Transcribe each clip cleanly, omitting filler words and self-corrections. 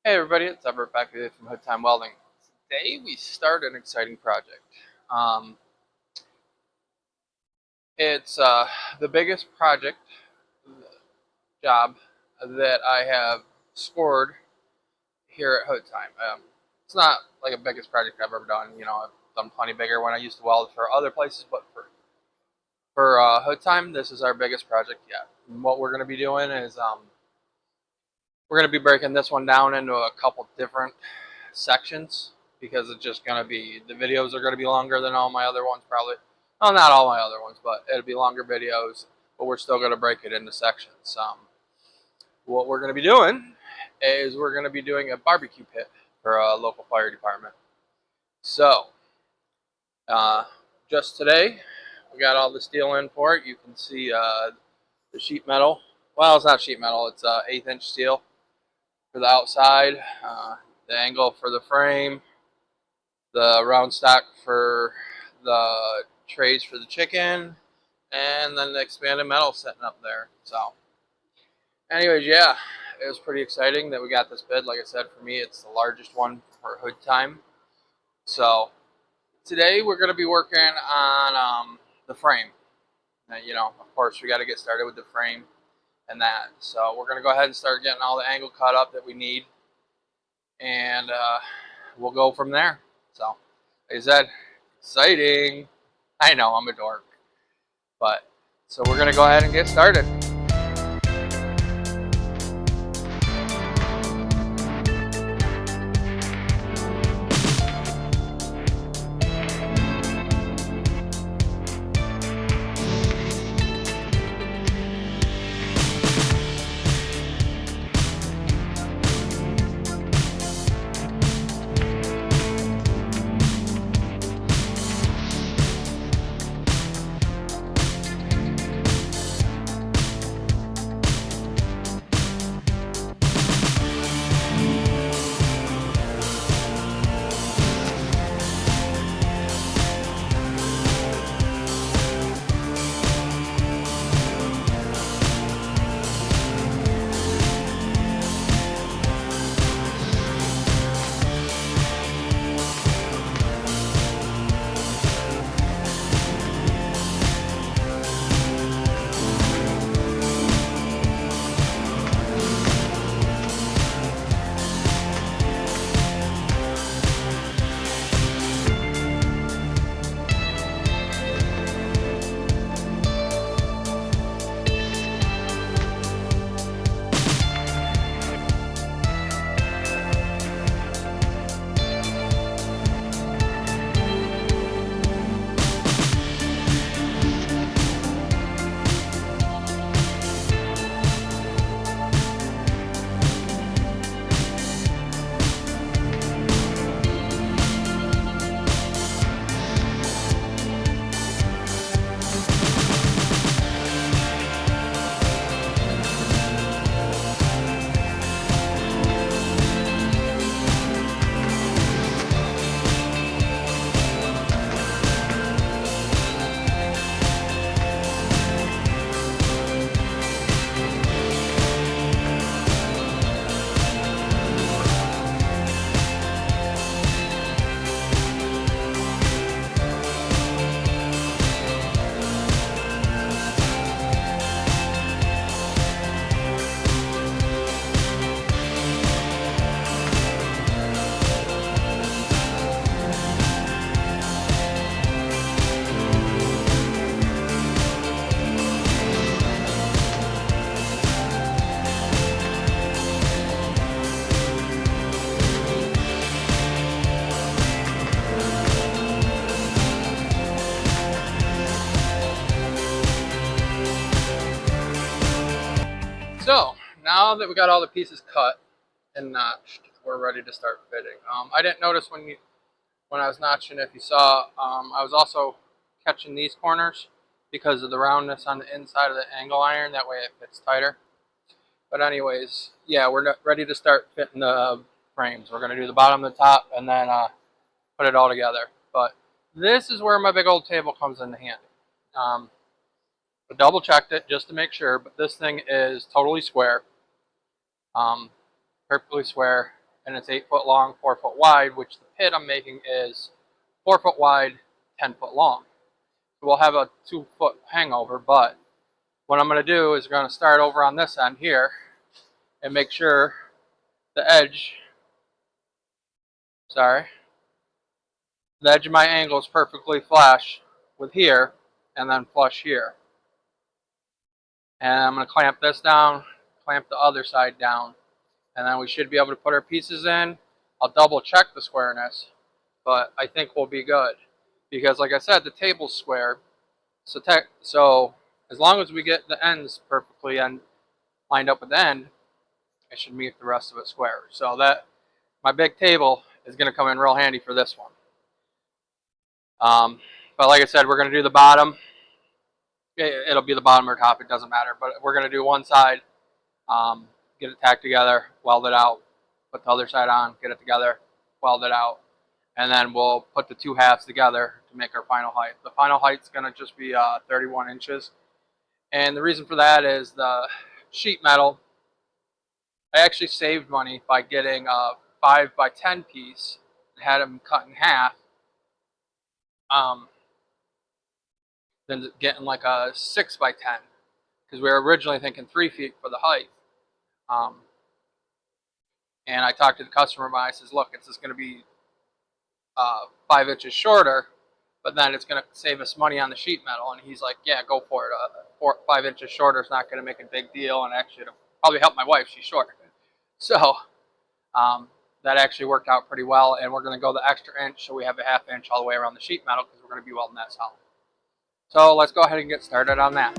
Hey everybody, it's Everett back with you from Hood Time Welding. Today we start an exciting project. Um, it's the biggest project job that I have scored here at Hood Time. It's not like a biggest project I've ever done. I've done plenty bigger when I used to weld for other places, but for Hood Time, this is our biggest project yet. And what we're going to be doing is we're going to be breaking this one down into a couple different sections because it's just going to be, the videos are going to be longer than all my other ones probably. Well, not all my other ones, but it'll be longer videos, but we're still going to break it into sections. What we're going to be doing is we're going to be doing a barbecue pit for a local fire department. So, uh, just today, we got all the steel in for it. You can see the sheet metal. Well, it's not sheet metal, it's 1/8" steel for the outside, the angle for the frame, the round stock for the trays for the chicken, and then the expanded metal sitting up there. So, anyways, yeah, it was pretty exciting that we got this bid. Like I said, for me, it's the largest one for Hood Time. So, today we're going to be working on the frame. Now, of course, we got to get started with the frame and that. So, we're going to go ahead and start getting all the angle cut up that we need, and we'll go from there. So, like I said, exciting. I know I'm a dork, but so we're gonna go ahead and get started. So now that we got all the pieces cut and notched, we're ready to start fitting. I didn't notice when I was notching, if you saw, I was also catching these corners because of the roundness on the inside of the angle iron. That way it fits tighter. But anyways, yeah, we're ready to start fitting the frames. We're gonna do the bottom, the top, and then put it all together. But this is where my big old table comes in handy. Um, I double checked it just to make sure, but this thing is totally square, perfectly square. and it's 8 foot long, 4 foot wide, which the pit I'm making is 4 foot wide, 10 foot long. So we'll have a 2 foot hangover, but what I'm going to do is going to start over on this end here and make sure the edge, the edge of my angle is perfectly flush with here, and then flush here. And I'm going to clamp this down, clamp the other side down, and then we should be able to put our pieces in. I'll double check the squareness, but I think we'll be good. Because like I said, the table's square, so as long as we get the ends perfectly and lined up with the end, it should make the rest of it square. So that my big table is going to come in real handy for this one. But like I said, we're going to do the bottom. It'll be the bottom or top, it doesn't matter. But we're going to do one side, get it tacked together, weld it out, put the other side on, get it together, weld it out, and then we'll put the two halves together to make our final height. The final height's going to just be 31 inches. And the reason for that is the sheet metal. I actually saved money by getting a 5x10 piece and had them cut in half. Than getting like a 6x10, because we were originally thinking 3 feet for the height. And I talked to the customer and I says, look, it's just going to be 5 inches shorter, but then it's going to save us money on the sheet metal. And he's like, yeah, go for it. 5 inches shorter is not going to make a big deal, and actually it'll probably help my wife. She's short. So that actually worked out pretty well, and we're going to go the extra inch, so we have a ½ inch all the way around the sheet metal, because we're going to be welding that solid. So let's go ahead and get started on that.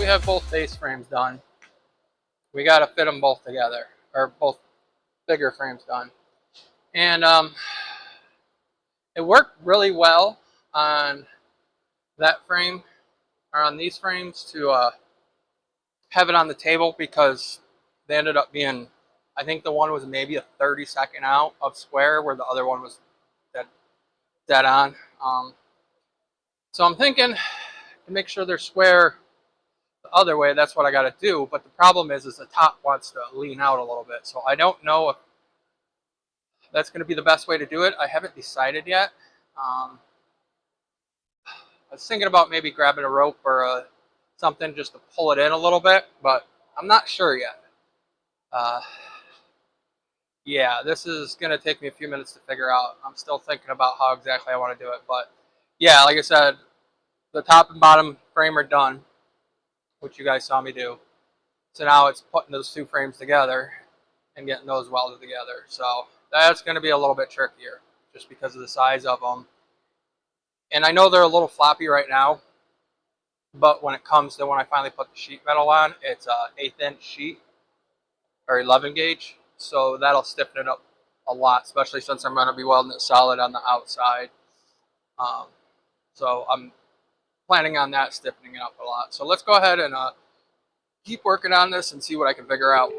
we have both base frames done. We got to fit them both together, or both bigger frames done. And it worked really well on that frame, or on these frames, to have it on the table, because they ended up being, I think the one was maybe a 30-second out of square, where the other one was dead on. So I'm thinking, to make sure they're square the other way, that's what I got to do. But the problem is the top wants to lean out a little bit. So I don't know if that's going to be the best way to do it. I haven't decided yet. I was thinking about maybe grabbing a rope or something just to pull it in a little bit, but I'm not sure yet. Yeah, this is going to take me a few minutes to figure out. I'm still thinking about how exactly I want to do it. But yeah, like I said, the top and bottom frame are done, which you guys saw me do. So now it's putting those two frames together and getting those welded together. So that's going to be a little bit trickier just because of the size of them. And I know they're a little floppy right now, but when it comes to when I finally put the sheet metal on, it's a 1/8 inch sheet, or 11 gauge. So that'll stiffen it up a lot, especially since I'm going to be welding it solid on the outside. So I'm planning on that stiffening it up a lot. So let's go ahead and keep working on this and see what I can figure out.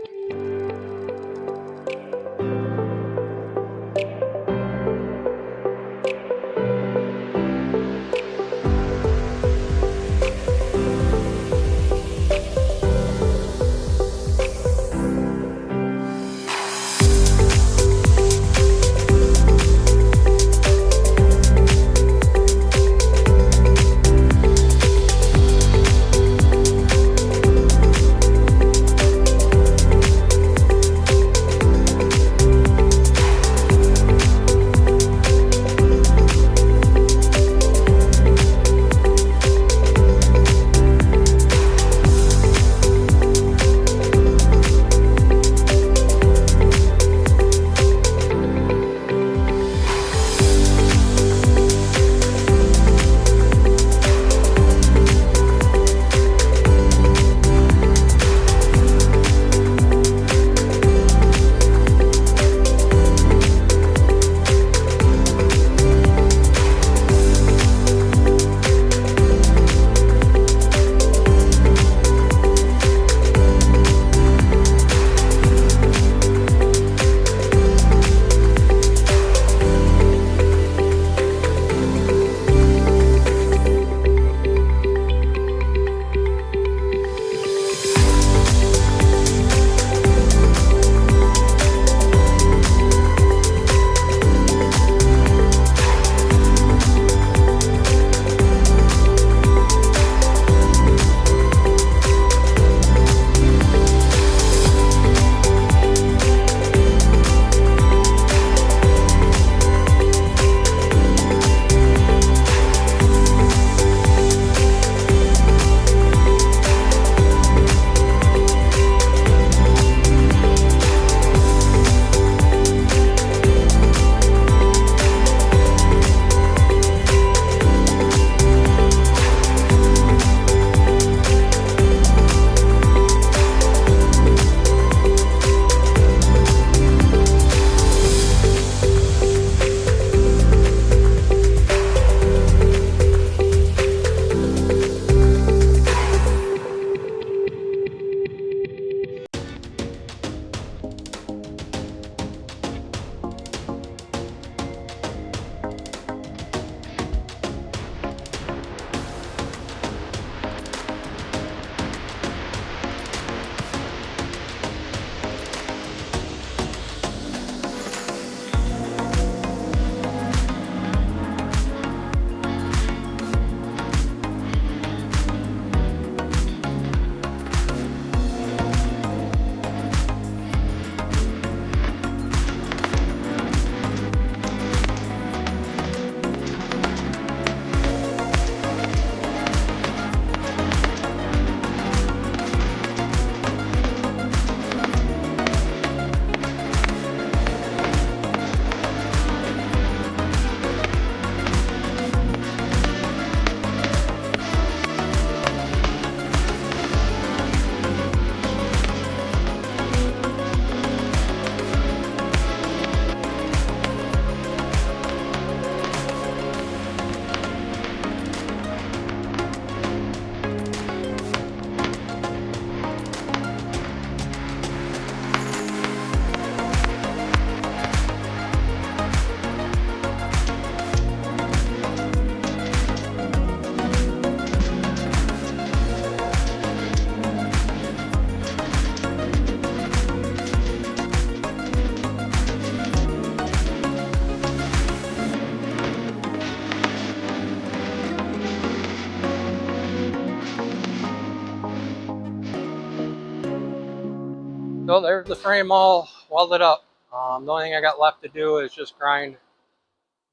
So there's the frame all welded up. The only thing I got left to do is just grind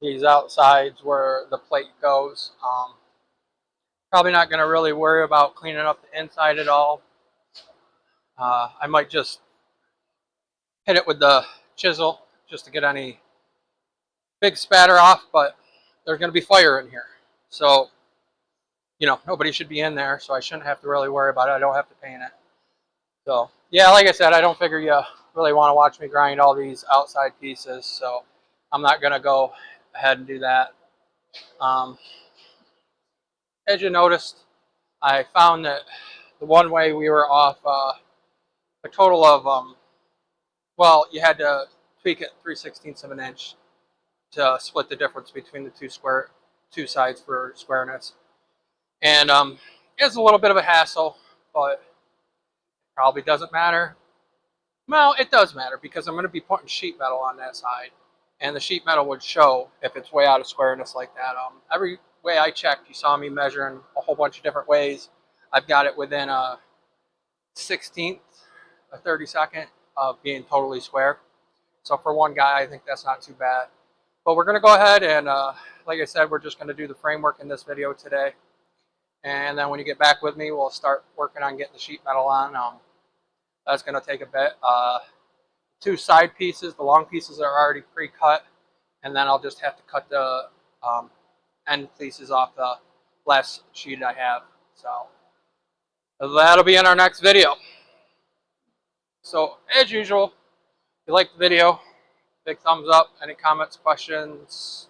these outsides where the plate goes. Probably not going to really worry about cleaning up the inside at all. I might just hit it with the chisel just to get any big spatter off, but there's going to be fire in here. So, you know, nobody should be in there, so I shouldn't have to really worry about it. I don't have to paint it. So, yeah, like I said, I don't figure you really want to watch me grind all these outside pieces, so I'm not going to go ahead and do that. As you noticed, I found that the one way we were off a total of, well, you had to tweak it 3/16 of an inch to split the difference between the two sides for squareness. And it's a little bit of a hassle, but probably doesn't matter. Well, it does matter because I'm going to be putting sheet metal on that side, and the sheet metal would show if it's way out of squareness like that. Every way I checked, you saw me measuring a whole bunch of different ways. I've got it within a 16th, a 32nd of being totally square. So for one guy, I think that's not too bad. But we're going to go ahead and, like I said, we're just going to do the framework in this video today. And then when you get back with me, we'll start working on getting the sheet metal on. That's going to take a bit. Two side pieces, the long pieces are already pre-cut. And then I'll just have to cut the end pieces off the last sheet I have. So that'll be in our next video. So as usual, if you like the video, big thumbs up. Any comments, questions,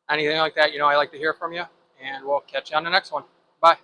anything like that, you know I like to hear from you. And we'll catch you on the next one. Bye.